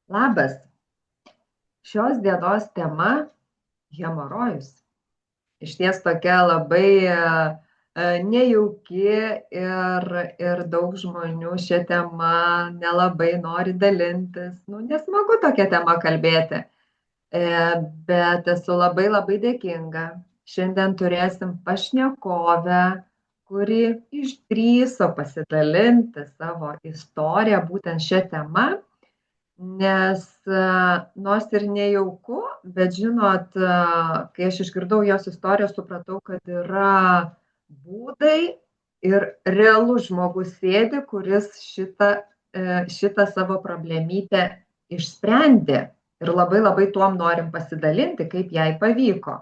Labas. Šios dienos tema - hemorojus. Išties tokia labai nejauki ir daug žmonių šią temą nelabai nori dalintis. Nu, nesmagu tokia tema kalbėti, E, bet esu labai labai dėkinga. Šiandien turėsim pašnekovę, kuri išdrįso pasidalinti savo istoriją būtent šią temą. Nes nors ir nejauku, bet žinot, kai aš išgirdau jos istoriją, supratau, kad yra būdai ir realus žmogus sėdi, kuris šitą savo problemytę išsprendė. Ir labai labai tuom norim pasidalinti, kaip jai pavyko.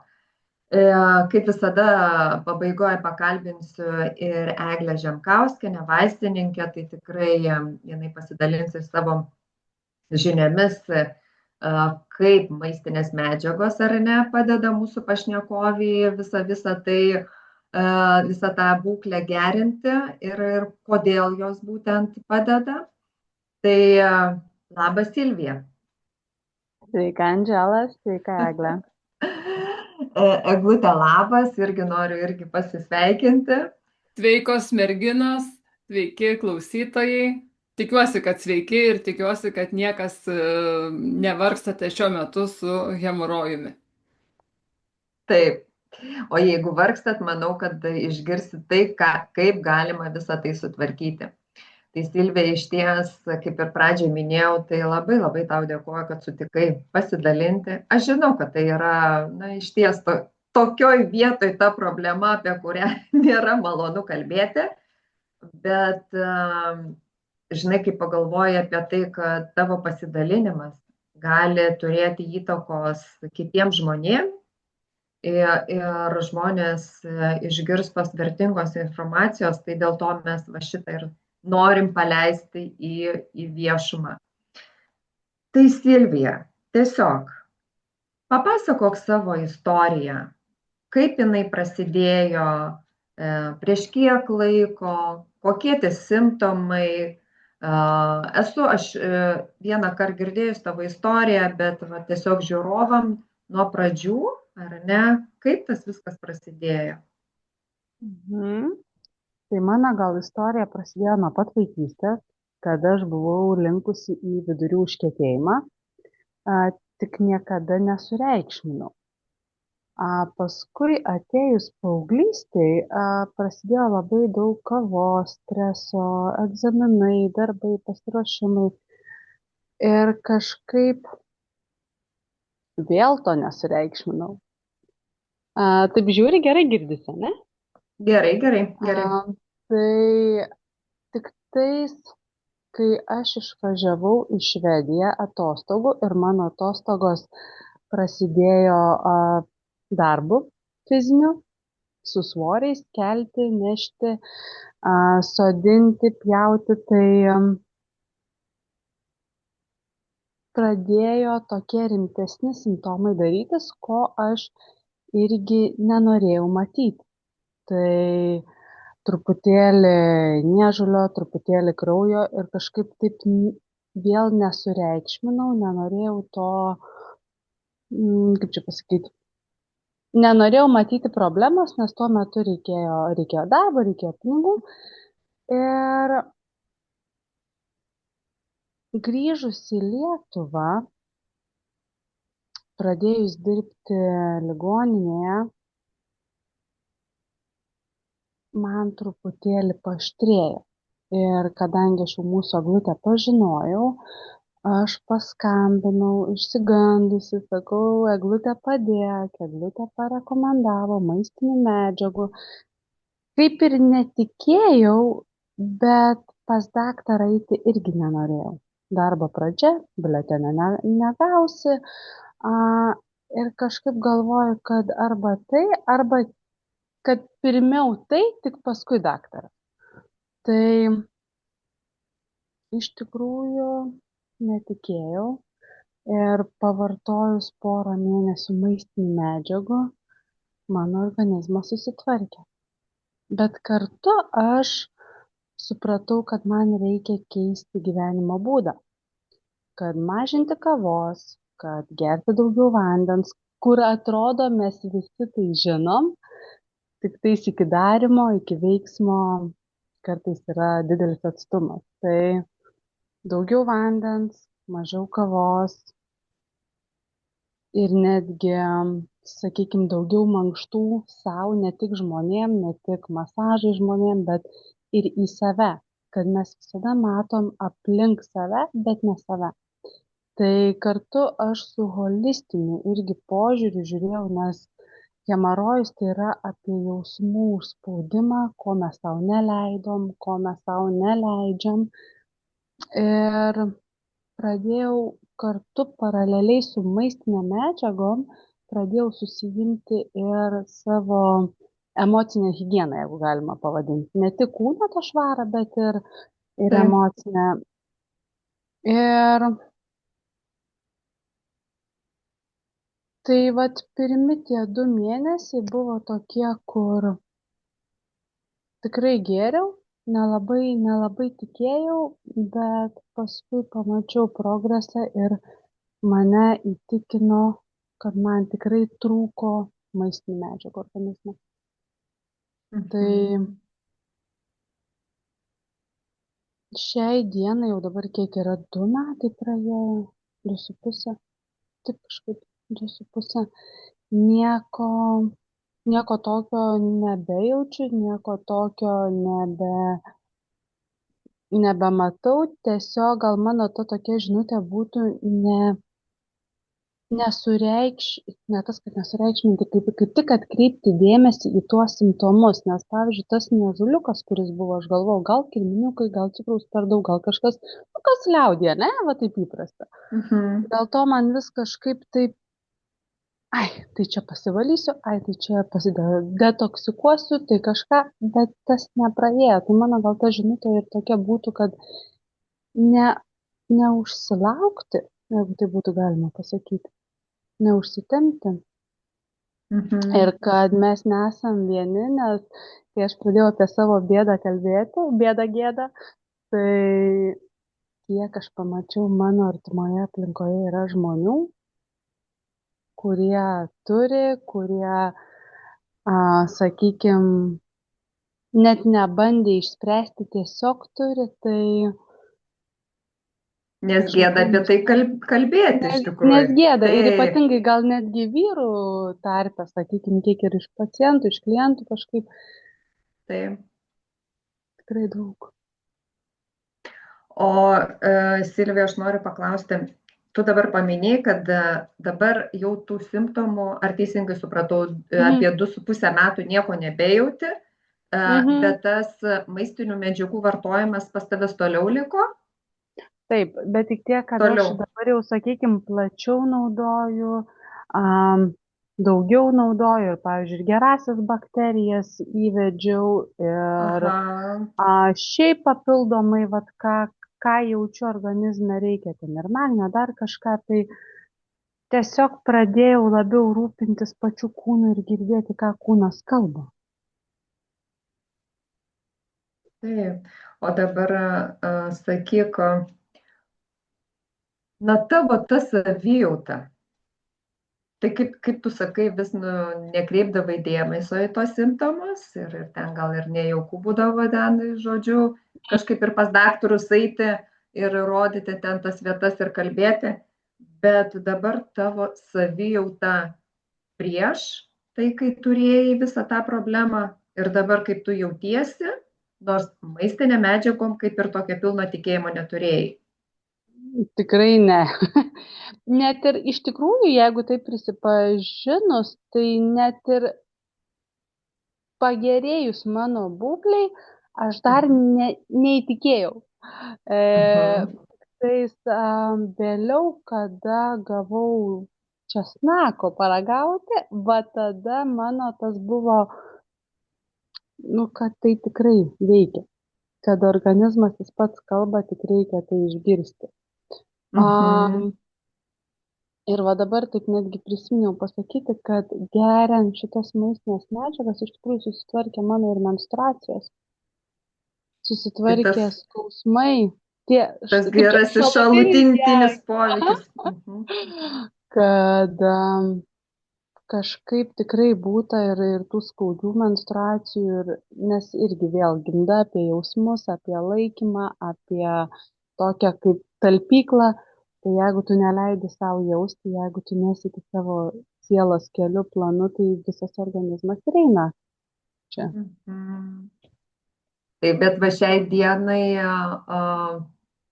Kaip visada, pabaigoje pakalbinsiu ir Eglę Žemkauskienę, vaistininkę, tai tikrai jinai pasidalins ir savo žiniomis, kaip maistinės medžiagos ar ne padeda mūsų pašnekoviai visą tai, visą tą būklę gerinti ir kodėl jos būtent padeda. Tai labas Silvija. Sveika, Andžela, sveika, Eglė. Eglutė, labas, irgi noriu pasisveikinti. Sveikos merginos, sveiki klausytojai. Tikiuosi, kad sveiki ir tikiuosi, kad niekas nevargstate šiuo metu su hemorojumi. Taip. O jeigu vargstat, manau, kad išgirsit tai, kaip galima visą tai sutvarkyti. Tai Silvija, išties, kaip ir pradžioj minėjau, tai labai labai tau dėkuoju, kad sutikai pasidalinti. Aš žinau, kad tai yra, na, išties tokioj vietoj ta problema, apie kurią nėra malonu kalbėti, bet, žinai, kai pagalvoji apie tai, kad tavo pasidalinimas gali turėti įtakos kitiems žmonėms, ir žmonės išgirs tos vertingos informacijos, tai dėl to mes va šitą ir norim paleisti į viešumą. Tai Silvija, tiesiog papasakok savo istoriją, kaip jinai prasidėjo, prieš kiek laiko, kokie tie simptomai. Esu aš vieną kartą girdėjus tavo istoriją, bet va, tiesiog žiūrovam nuo pradžių, ar ne, kaip tas viskas prasidėjo? Tai mano gal istorija prasidėjo nuo pat vaikystės, kada aš buvau linkusi į vidurių užkietėjimą, tik niekada nesureikšminau. Paskui atėjus paauglystei prasidėjo labai daug kavos, streso, egzaminai, darbai, pasiruošimai ir kažkaip vėl to nesureikšminau. Taip žiūri, gerai girdisi, ne? Gerai. Tai tik tais, kai aš išvažiavau į Švediją atostogų ir mano atostogos prasidėjo darbu fiziniu, su svoriais kelti, nešti, sodinti, pjauti, tai pradėjo tokie rimtesni simptomai darytis, ko aš irgi nenorėjau matyti. Tai truputėlį niežulio, truputėlį kraujo ir kažkaip taip vėl nesureikšminau, nenorėjau to, kaip čia pasakyti, nenorėjau matyti problemos, nes tuo metu reikėjo darbo, reikėjo pinigų. Ir grįžus į Lietuvą, pradėjus dirbti ligoninėje, man truputėlį paaštrėjo. Ir kadangi aš jau mūsų Eglutę pažinojau, aš paskambinau išsigandusi, sakau, Eglutė padėk, Eglutė parekomendavo maistinių medžiagų. Kaip ir netikėjau, bet pas daktarą eiti irgi nenorėjau. Darbo pradžia, biuletenio negausi. Ir kažkaip galvoju, kad arba tai, arba kad pirmiau tai, tik paskui daktaras. Tai iš tikrųjų netikėjau ir pavartojus porą mėnesių maistinių medžiagų, mano organizmas susitvarkė. Bet kartu aš supratau, kad man reikia keisti gyvenimo būdą, kad mažinti kavos, kad gerti daugiau vandens, kur atrodo mes visi tai žinom, tik tais iki darimo, iki veiksmo kartais yra didelis atstumas. Tai daugiau vandens, mažiau kavos ir netgi, sakykime, daugiau mankštų sau, ne tik žmonėm, ne tik masažai žmonėm, bet ir į save, kad mes visada matom aplink save, bet ne save. Tai kartu aš su holistiniu irgi požiūriu žiūrėjau, nes hemorojus tai yra apie jausmų užspaudimą, ko mes sau neleidom, ko mes sau neleidžiam. Ir pradėjau kartu paraleliai su maistinėm medžiagom, pradėjau susijimti ir savo emocinę higieną, jeigu galima pavadinti. Ne tik kūno tą švarą, bet ir Taip. emocinę. Ir tai vat pirmi tie 2 mėnesiai buvo tokie, kur tikrai gėriau, nelabai tikėjau, bet paskui pamačiau progresą ir mane įtikino, kad man tikrai trūko maistinių medžiagų organizme. Tai šiai dienai jau dabar kiek yra 2 metai praėjo, 2,5, taip kažkaip 2,5, nieko tokio nebejaučiu, nieko tokio nebematau, tiesiog gal mano ta tokia žinutė būtų ne tas, kad nesureikšminti, kaip tik atkreipti dėmesį į tuos simptomus, nes pavyzdžiui, tas niežuliukas, kuris buvo, aš galvojau, gal kirminiukai, gal cukraus per daug, gal kažkas, kas liaudėje, ne, va taip įprasta. Dėl to man vis kažkaip taip, tai čia pasivalysiu, tai čia detoksikuosiu, tai kažką, bet tas nepraėjo. Tai mano gal ta žinutė ir tokia būtų, kad neužsilaukti, jeigu tai būtų galima pasakyti, neužsitempti. Ir kad mes nesam vieni, nes kai aš pradėjau apie savo bėdą kalbėti, gėdą, tai kiek aš pamačiau mano artimoje aplinkoje yra žmonių, kurie turi, kurie, sakykime, net nebandė išspręsti, tiesiog turi, tai... Nes gėda apie tai kalbėti iš tikrųjų. Nes gėda ir ypatingai gal netgi vyrų tarpe, sakykime, tiek ir iš pacientų, iš klientų kažkaip. Taip. Tikrai daug. O Silvija, aš noriu paklausti, tu dabar paminėjai, kad dabar jau tų simptomų, ar teisingai supratau, apie 2,5 metų nieko nebejauti, bet tas maistinių medžiagų vartojimas pas tavęs toliau liko? Taip, bet tik tiek, kad aš dabar jau, sakykime, plačiau naudoju, daugiau naudoju ir, pavyzdžiui, gerasias bakterijas įvedžiau ir šiaip papildomai, vat, ką jaučiu organizme reikia, ten ir magnio, dar kažką, tai tiesiog pradėjau labiau rūpintis pačiu kūnu ir girdėti, ką kūnas kalba. Taip, o dabar sakyk, tavo ta savijauta, tai kaip tu sakai, vis nekreipdavai dėmesio į tos simptomus ir ten gal ir nejaukų būdavo ten, žodžiu, kažkaip ir pas daktarus eiti ir rodyti ten tas vietas ir kalbėti, bet dabar tavo savijauta prieš tai, kai turėjai visą tą problemą ir dabar kaip tu jautiesi, nors maistinė medžiagom kaip ir tokio pilno tikėjimo neturėjai. Tikrai ne. Net ir iš tikrųjų, jeigu tai prisipažinus, tai net ir pagerėjus mano būklei, aš dar neįtikėjau. Vėliau, kada gavau česnako paragauti, va tada mano tas buvo, kad tai tikrai veikia. Kad organizmas jis pats kalba, tik reikia tai išgirsti. Ir va dabar taip netgi prisiminiau pasakyti, kad geriant šitas maistinės medžiagas iš tikrųjų susitvarkė mano ir menstruacijos. Tai tas, susitvarkė skausmai, tie, tas kaip čia, gerasis šalutinis šalutinis efektas, poveikis. Mhm. kad kažkaip tikrai būta ir tų skaudžių menstruacijų, nes irgi vėl gimda apie jausmus, apie laikymą, apie tokią kaip talpyklą. Tai jeigu tu neleidi savo jausti, jeigu tu nesiki savo sielos keliu planu, tai visas organizmas ir eina čia. Mhm. Taip, bet va šiai dienai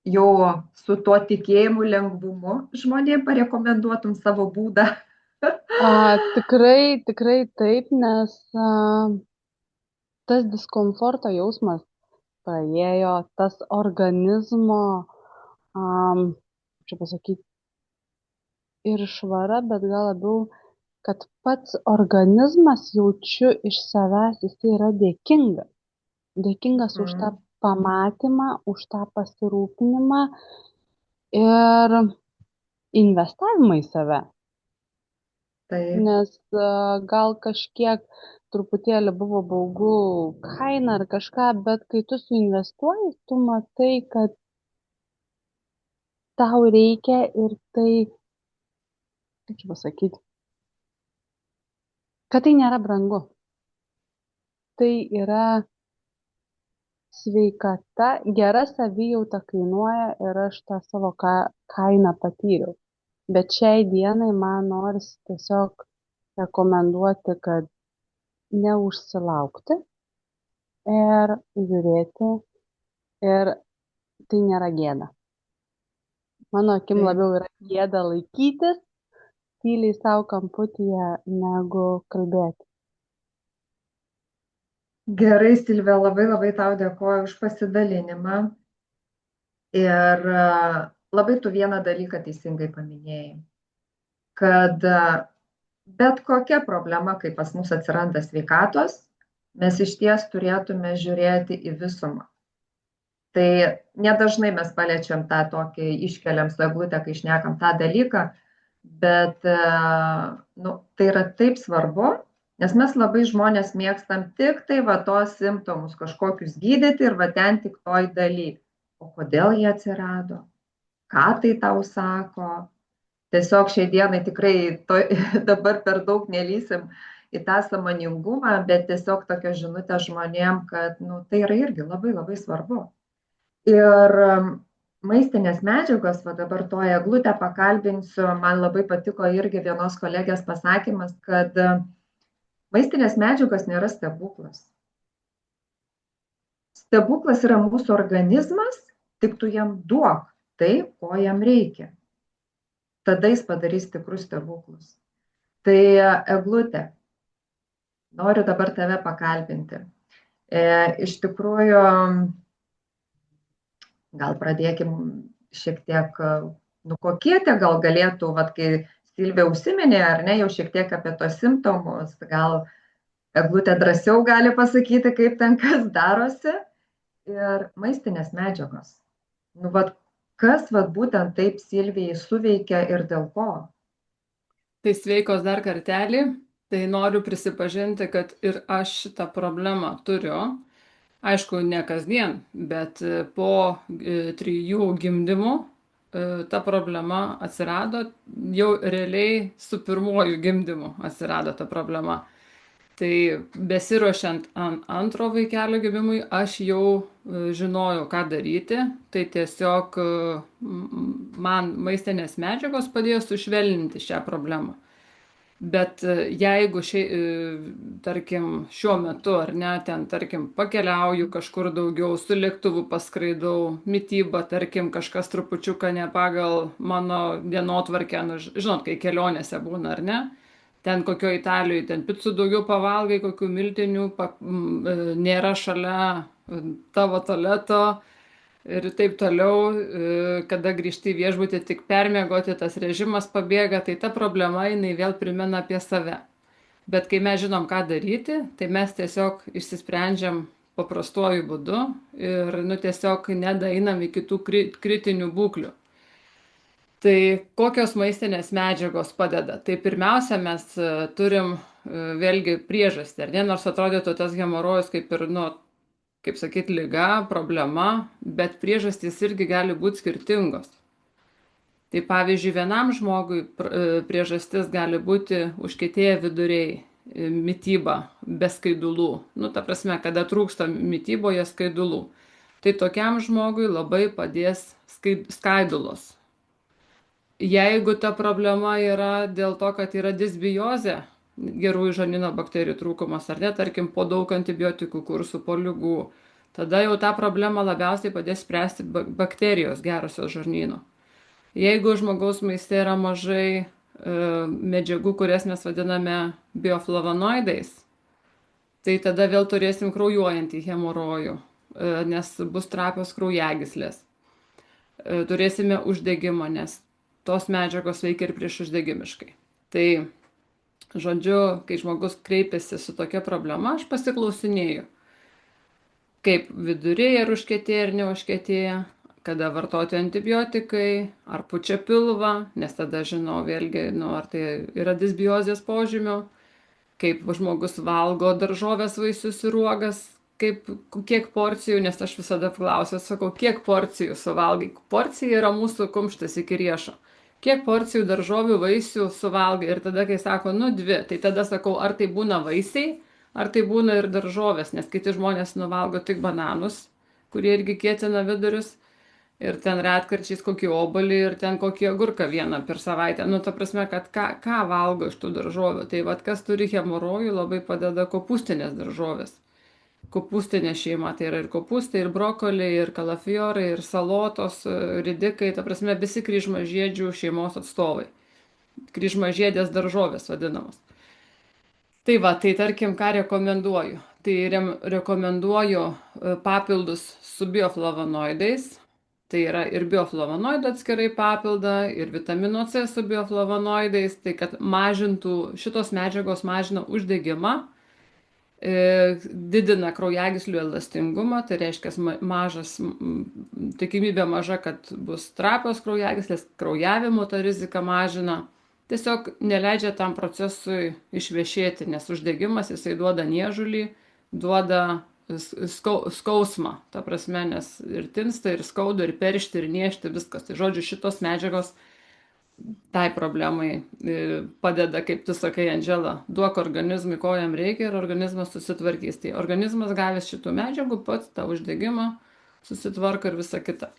jau su tuo tikėjimu, lengvumu žmonėm parekomenduotum savo būdą. Tikrai taip, nes tas diskomforto jausmas praėjo, tas organizmo, čia pasakyti, ir švara, bet gal labiau, kad pats organizmas jaučiu iš savęs, jisai yra dėkingas. Dėkingas už tą Mhm. pamatymą, už tą pasirūpinimą ir investavimą į save. Taip, Nes gal kažkiek truputėlį buvo baugu kaina ar kažką, bet kai tu suinvestuoji, tu matai, kad tau reikia ir tai, kaip čia pasakyti, kad tai nėra brangu. Tai yra sveikata, gera savijauta kainuoja ir aš tą savo kainą patyriau. Bet šiai dienai man norisi tiesiog rekomenduoti, kad neužsilaukti ir žiūrėti ir tai nėra gėda. Mano akim taip. labiau yra gėda laikytis tyliai savo kamputyje, negu kalbėti. Gerai, Silvija, labai labai tau dėkoju už pasidalinimą. Ir labai tu vieną dalyką teisingai paminėjai, kad bet kokia problema, kai pas mus atsiranda sveikatos, mes iš ties turėtume žiūrėti į visumą. Tai nedažnai mes paliečiam tą tokį, iškeliam su eglutę, kai šnekam tą dalyką, bet nu, tai yra taip svarbu, nes mes labai žmonės mėgstam tik tai va tos simptomus kažkokius gydyti ir va ten tik toj daly. O kodėl jie atsirado? Ką tai tau sako? Tiesiog šiai dienai tikrai dabar per daug nelysim į tą sąmoningumą, bet tiesiog tokia žinutė žmonėm, kad nu, tai yra irgi labai labai svarbu. Ir maistinės medžiagos, va dabar toje eglutę pakalbinsiu, man labai patiko irgi vienos kolegės pasakymas, kad maistinės medžiagos nėra stebuklas. Stebuklas yra mūsų organizmas, tik tu jam duok tai, ko jam reikia. Tada jis padarys tikrus stebuklus. Tai eglutė, noriu dabar tave pakalbinti. Iš tikrųjų, gal pradėkim šiek tiek, nu kokie tie gal galėtų, vat, kai Silvija užsiminė, ar ne, jau šiek tiek apie tos simptomus, gal eglutė drąsiau gali pasakyti, kaip ten kas darosi. Ir maistinės medžiagos. Nu, vat, kas vat, būtent taip Silvijai suveikia ir dėl ko? Tai sveikos dar kartelį, tai noriu prisipažinti, kad ir aš šitą problemą turiu. Aišku, ne kasdien, bet po 3 gimdymų ta problema atsirado, jau realiai su pirmuoju gimdymu atsirado ta problema. Tai besiruošiant antro vaikelio gimimui, aš jau žinojau, ką daryti. Tai tiesiog man maistinės medžiagos padėjo sušvelninti šią problemą. Bet jeigu tarkim, šiuo metu, ar ne, ten, tarkim, pakeliauju kažkur daugiau, su lėktuvu paskraidau, mityba, tarkim, kažkas trupučiuką ne pagal mano dienotvarkę, nu, žinot, kai kelionėse būna, ar ne, ten kokio Italijoje, ten picų daugiau pavalgai, kokių miltinių, nėra šalia tavo tualeto. Ir taip toliau, kada grįžti į viešbutį tik permiegoti, tas režimas pabėga, tai ta problema jinai vėl primena apie save. Bet kai mes žinom, ką daryti, tai mes tiesiog išsisprendžiam paprastuoju būdu ir nu, tiesiog nedaeinam į kitų kritinių būklių. Tai kokios maistinės medžiagos padeda? Tai pirmiausia, mes turim vėlgi priežastį, ar ne, nors atrodytų tas hemorojus kaip ir nu, kaip sakyt, liga, problema, bet priežastys irgi gali būti skirtingos. Tai pavyzdžiui, vienam žmogui priežastis gali būti užkietėję viduriai, mityba be skaidulų. Nu, ta prasme, kada trūksta mityboje skaidulų. Tai tokiam žmogui labai padės skaidulos. Jeigu ta problema yra dėl to, kad yra disbiozė, gerųjų žarnyno bakterijų trūkumas, ar ne, tarkim, po daug antibiotikų kursų, po ligų, tada jau tą problemą labiausiai padės spręsti bakterijos gerosios žarnyno. Jeigu žmogaus maiste yra mažai medžiagų, kurias mes vadiname bioflavonoidais, tai tada vėl turėsim kraujuojantį hemorojų, nes bus trapios kraujagyslės. Turėsime uždegimą, nes tos medžiagos veikia ir prieš uždegimiškai. Tai, žodžiu, kai žmogus kreipiasi su tokia problema, aš pasiklausinėju, kaip viduriai ar užkietėja ar neužkietėja, kada vartoti antibiotikai, ar pučia pilvą, nes tada žinau vėlgi, ar tai yra disbiozės požymių, kaip žmogus valgo daržovės, vaisius ir uogas, kiek porcijų, nes aš visada klausiu, sakau, kiek porcijų suvalgai. Porcija yra mūsų kumštis iki riešo. Kiek porcijų daržovių, vaisių suvalgai. Ir tada, kai sako, 2, tai tada sakau, ar tai būna vaisiai, ar tai būna ir daržovės, nes kiti žmonės nuvalgo tik bananus, kurie irgi kietina vidurius. Ir ten retkarčiais kokį obuolį ir ten kokį agurką vieną per savaitę. Nu, ta prasme, kad ką valgo iš tų daržovių. Tai vat, kas turi hemorojų, labai padeda kopūstinės daržovės. Kopūstinė šeima, tai yra ir kopūstai, ir brokoliai, ir kalafiorai, ir salotos, ridikai, ta prasme, visi kryžmažiedžių šeimos atstovai. Kryžmažiedės daržovės vadinamos. Tai va, tai tarkim, ką rekomenduoju. Tai rekomenduoju papildus su bioflavonoidais. Tai yra ir bioflavonoidų atskirai papildą, ir vitamino C su bioflavonoidais, tai kad šitos medžiagos mažina uždegimą, didina kraujagyslių elastingumą, tai reiškia tikimybė maža, kad bus trapios kraujagyslės, kraujavimo ta rizika mažina. Tiesiog neleidžia tam procesui išvešėti, nes uždegimas jisai duoda niežulį, duoda skausmą, ta prasme, nes ir tinsta, ir skauda, ir peršti, ir niešti, viskas. Tai žodžiu, šitos medžiagos tai problemai padeda, kaip tu sakai, Andžela, duok organizmui, ko jam reikia, ir organizmas susitvarkys. Tai organizmas gavęs šitų medžiagų pats tą uždegimą susitvarko ir visa kita.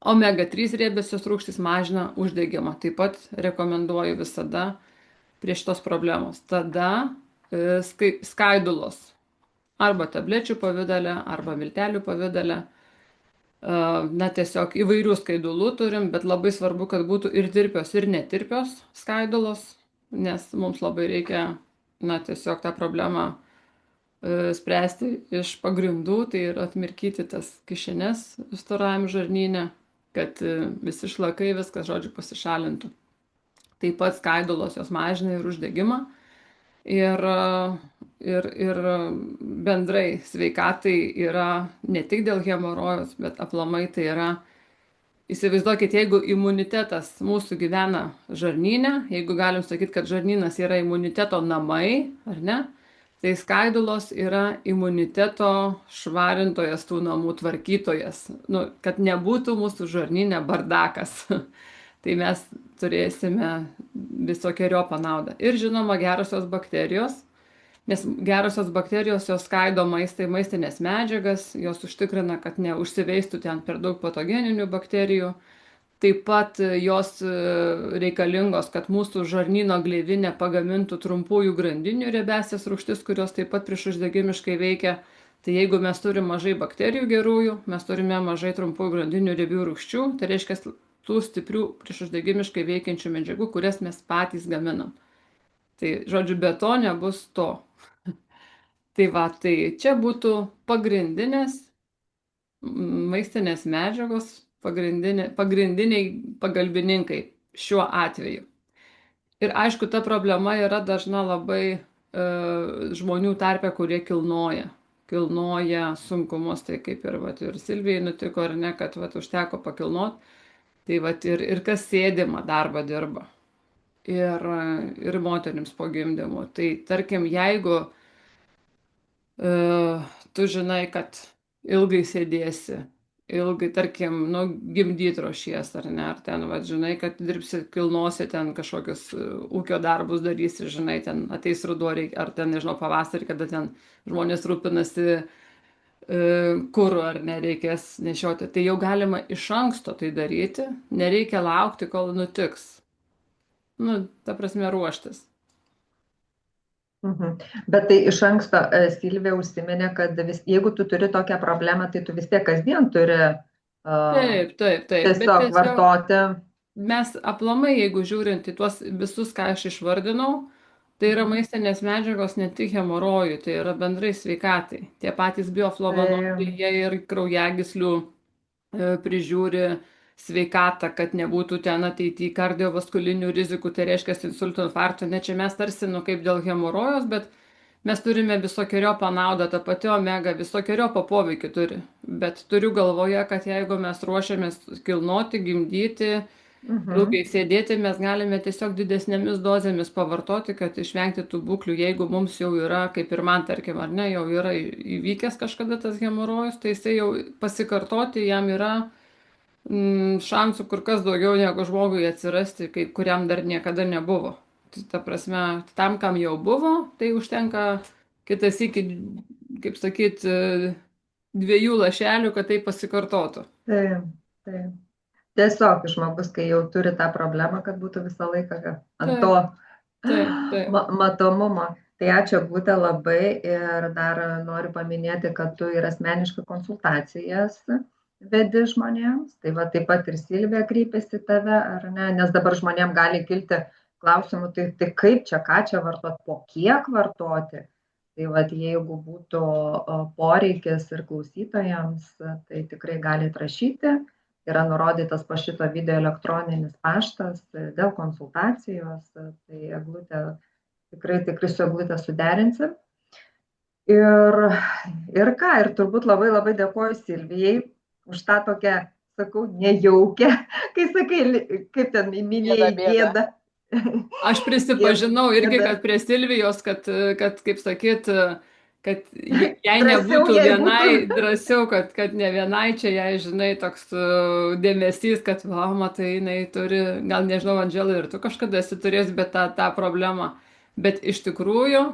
Omega-3 riebiosios rūgštys mažina uždegimą. Taip pat rekomenduoju visada prie šitos problemos. Tada skaidulos. Arba tablečių pavidale, arba miltelių pavidale. Na, tiesiog įvairių skaidulų turim, bet labai svarbu, kad būtų ir tirpios, ir netirpios skaidulos, nes mums labai reikia, tiesiog tą problemą spręsti iš pagrindų, tai ir atmirkyti tas kišenes storajam žarnyne, kad visi šlakai, viskas, žodžiu, pasišalintų. Taip pat skaidulos jos mažina ir uždegimą. Ir bendrai sveikatai yra ne tik dėl hemorojos, bet aplamai tai yra, įsivaizduokit, jeigu imunitetas mūsų gyvena žarnyne, jeigu galim sakyti, kad žarnynas yra imuniteto namai, ar ne, tai skaidulos yra imuniteto švarintojas, tų namų tvarkytojas, kad nebūtų mūsų žarnyne bardakas. Tai mes turėsime visokiojopą naudą. Ir žinoma, gerosios bakterijos, nes gerosios bakterijos jos skaido maistinės medžiagas, jos užtikrina, kad neužsiveistų ten per daug patogeninių bakterijų. Taip pat jos reikalingos, kad mūsų žarnyno gleivinė pagamintų trumpųjų grandinių riebiąsias rūgštis, kurios taip pat priešuždegimiškai veikia. Tai jeigu mes turime mažai bakterijų gerųjų, mes turime mažai trumpųjų grandinių riebių rūgščių, tai reiškia tų stiprių priešuždegimiškai veikiančių medžiagų, kurias mes patys gaminam. Tai, žodžiu, be to nebus to. Tai va, tai čia būtų pagrindinės maistinės medžiagos, pagrindiniai pagalbininkai šiuo atveju. Ir aišku, ta problema yra dažna labai žmonių tarpe, kurie kilnoja sunkumus, tai kaip ir Silvijai nutiko, ar ne, kad užteko pakilnoti. Tai ir kas sėdimą darbą dirba. Ir moterims po gimdymo. Tai tarkim, jeigu tu žinai, kad ilgai sėdėsi, ilgai, tarkim, nu, gimdyt ruošies, ar ne, ar ten, va, žinai, kad dirbsi, kilnosi ten kažkokius ūkio darbus darysi, žinai, ten ateis ruduo, ar ten, nežinau, pavasarį, kada ten žmonės rūpinasi kuru, ar nereikės nešioti. Tai jau galima iš anksto tai daryti, nereikia laukti, kol nutiks. Nu, ta prasme, ruoštis. Bet tai iš anksto Silvija užsiminė, kad jeigu tu turi tokią problemą, tai tu vis tiek kasdien turi Taip. tiesiog vartoti. Mes aplamai, jeigu žiūrint į tuos visus, ką aš išvardinau, tai yra maistinės medžiagos ne tik hemorojui, tai yra bendrai sveikatai. Tie patys bioflavonoidai, jie ir kraujagyslių prižiūri sveikatą, kad nebūtų ten ateityje kardiovaskulinių rizikų, tai reiškia insulto, infarkto. Ne čia mes tarsi, nu kaip dėl hemorojos, bet mes turime visokiojopą naudą, ta pati omega visokiojopą poveikį turi. Bet turiu galvoje, kad jeigu mes ruošiamės kilnoti, gimdyti, ilgai sėdėti, mes galime tiesiog didesnėmis dozėmis pavartoti, kad išvengti tų būklių. Jeigu mums jau yra, kaip ir man, tarkim, ar ne, jau yra įvykęs kažkada tas hemorojus, tai jisai jau pasikartoti jam yra šansų kur kas daugiau negu žmogui atsirasti, kuriam dar niekada nebuvo. Tai ta prasme, tam, kam jau buvo, tai užtenka kitas iki, kaip sakyt, 2 lašelių, kad tai pasikartotų. Taip. Tiesiog žmogus, kai jau turi tą problemą, kad būtų visą laiką ant to matomumo. Tai ačiū Eglute labai ir dar noriu paminėti, kad tu ir asmeniškai konsultacijas vedi žmonėms. Tai va taip pat ir Silvija kreipėsi tave, ar ne? Nes dabar žmonėm gali kilti klausimų, tai kaip čia, ką čia vartoti, po kiek vartoti. Tai va, jeigu būtų poreikis ir klausytojams, tai tikrai galite rašyti. Yra nurodytas po šito video elektroninis paštas dėl konsultacijos. Tai Eglutė, tikrai su Eglute suderinsim. Ir ką, ir turbūt labai labai dėkoju Silvijai už tą tokią, sakau, nejaukę, kai sakai, kaip ten minėjai, gėdą. Aš prisipažinau irgi, kad prie Silvijos, kad kaip sakyt, kad jai nebūtų vienai drąsiau, kad ne vienai čia jai, žinai, toks dėmesys, kad, va, matai, jinai turi, gal nežinau, Andžela, ir tu kažkada esi turėjęs, bet tą problemą. Bet iš tikrųjų,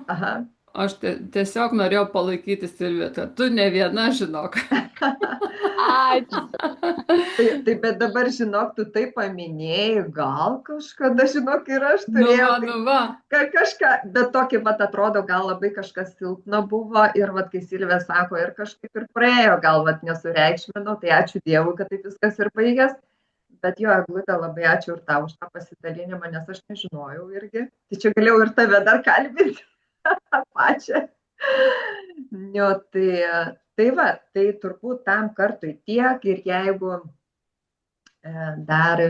aš tiesiog norėjau palaikyti Silviją, kad tu ne viena, žinok. Ačiū. Tai bet dabar, žinok, tu tai paminėjai, gal kažkada, žinok, ir aš turėjau kažką, bet tokį, vat, atrodo, gal labai kažkas silpna buvo ir, vat, kai Silvija sako, ir kažkaip ir praėjo, gal, vat, nesureikšminau, tai ačiū Dievui, kad taip viskas ir baigės. Bet jo, Eglute, labai ačiū ir tau už tą pasidalinimą, nes aš nežinojau irgi. Tai čia galėjau ir tave dar kalbinti pačią. Jo, tai va, tai turbūt tam kartui tiek ir jeigu dar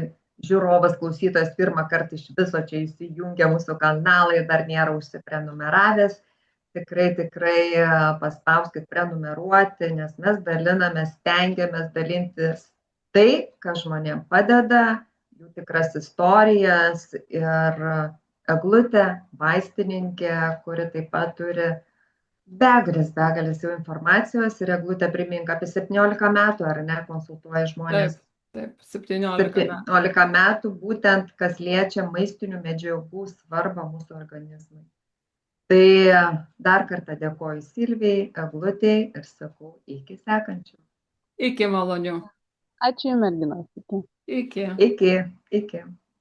žiūrovas, klausytojas pirmą kartą iš viso čia įsijungia mūsų kanalą ir dar nėra užsiprenumeravęs, tikrai paspauskit prenumeruoti, nes mes dalinamės, stengiamės dalintis tai, kas žmonėm padeda, jų tikras istorijas ir Eglutė, vaistininkė, kuri taip pat turi begalės jau informacijos ir Eglutė, primink, apie 17 metų, ar ne, konsultuoja žmonės. Taip, 17 metų, būtent kas liečia maistinių medžiagų svarbą mūsų organizmui. Tai dar kartą dėkoju Silvijai, Eglutei ir sakau iki sekančių. Iki malonių. Ačiū, merginos. Iki. Iki.